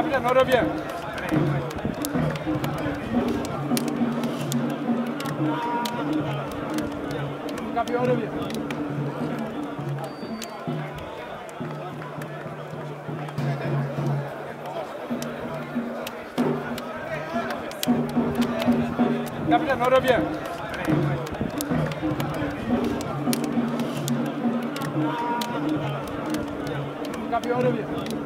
Capitaine, on revient. Capitaine, on revient. Capitaine, on revient. Capitaine, on revient.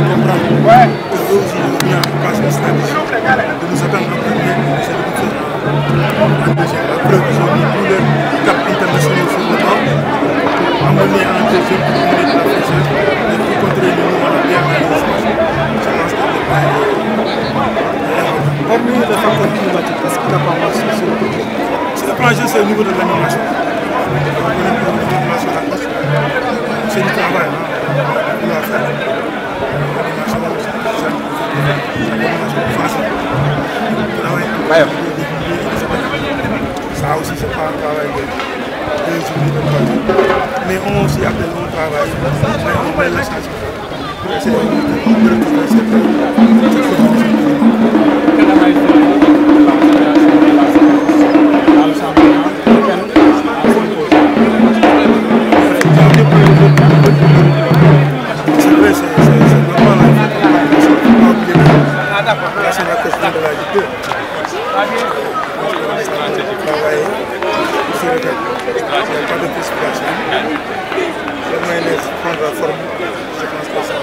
comprendre que eux aussi ils ont mis en place une stratégie de nous attendre en premier, c'est de nous faire engager. La preuve, ils ont mis tous leurs caps internationaux sur le banc pour amener un deuxième pour mener de la fraîcheur et pour contrer nous, on a bien analysé. Je pense que le point est hormis le facteur climatique, est-ce qu'il n'a pas marché sur le côté? sur le plan jeu, c'est au niveau de l'animation. C'est du travail, on va faire. Ça aussi, c'est pas un travail de 2 journées de 3 jours. Mais on aussi appelle mon travail, on met la chance pour essayer de retrouver cette c'est vrai, c'est normal. Là, c'est la question de la Ligue 2. Travailler sur le terrain. Il n'y a pas de précipitation. Le mayonnaise prendre la forme. Je pense que ça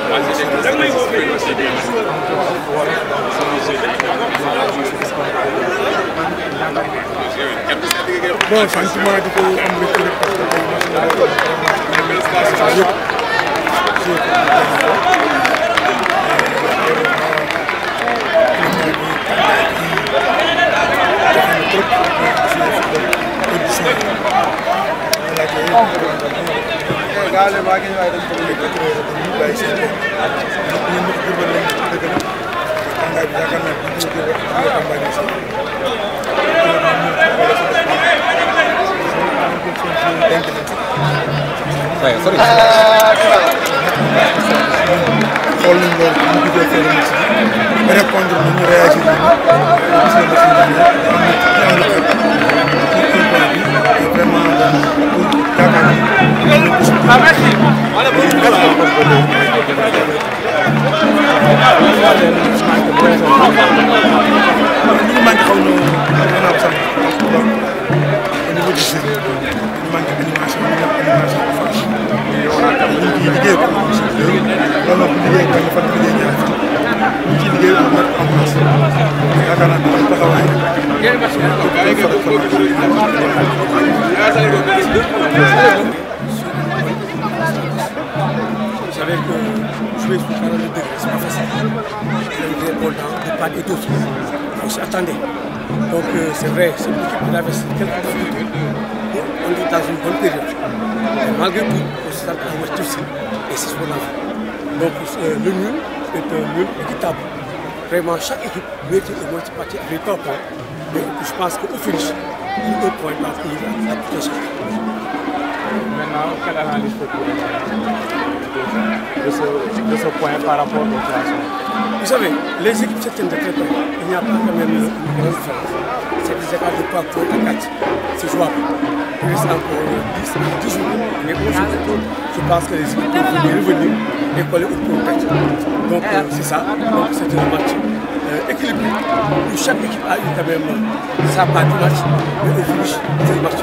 bon, sentiment du coup, on me retrouve parce que répondre, nous réagir. Vous savez que jouer sur 42 degrés, c'est pas facile. Il y a de part et d'autre. On s'y attendait. Donc c'est vrai, c'est une équipe qui avait quelques difficultés. On est dans une bonne période. Mais malgré tout, on s'est attendu difficile. Et c'est ce qu'on a vu. Donc le nul est un nul équitable. Vraiment, chaque équipe mérite au moins de partir avec 3 points. Mais je pense qu'au finish, il y a 1 point dans la protection. Maintenant, quelle analyse faut pour de ce point par rapport au classement? Vous savez, les équipes certaines de très près, il n'y a pas quand même une grande différence. C'est des écarts de 3 points à 4. C'est jouable. Il reste encore 10 jours. Mais aujourd'hui, je pense que les équipes peuvent revenir et coller au point de tête. Donc c'est ça. Donc c'est un match équilibré où chaque équipe a eu quand même sa part du match. Mais au finish, c'est le match.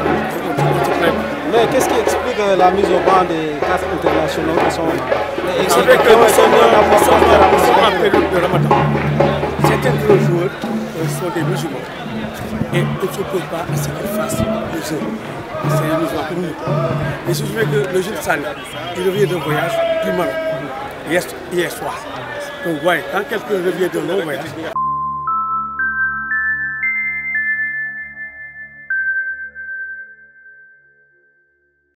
Mais qu'est-ce qui explique la mise au banc des 4 internationaux qui sont vous savez que nous sommes en période de Ramadan. Certains de nos joueurs sont des musulmans et on ne s'oppose pas à ce qu'ils fassent le jeu. C'est les musulmans comme nous. Et je souviens que le jeune Sani, il revient d'un voyage du Maroc hier soir. Donc, ouais, quand quelqu'un revient d'un long voyage,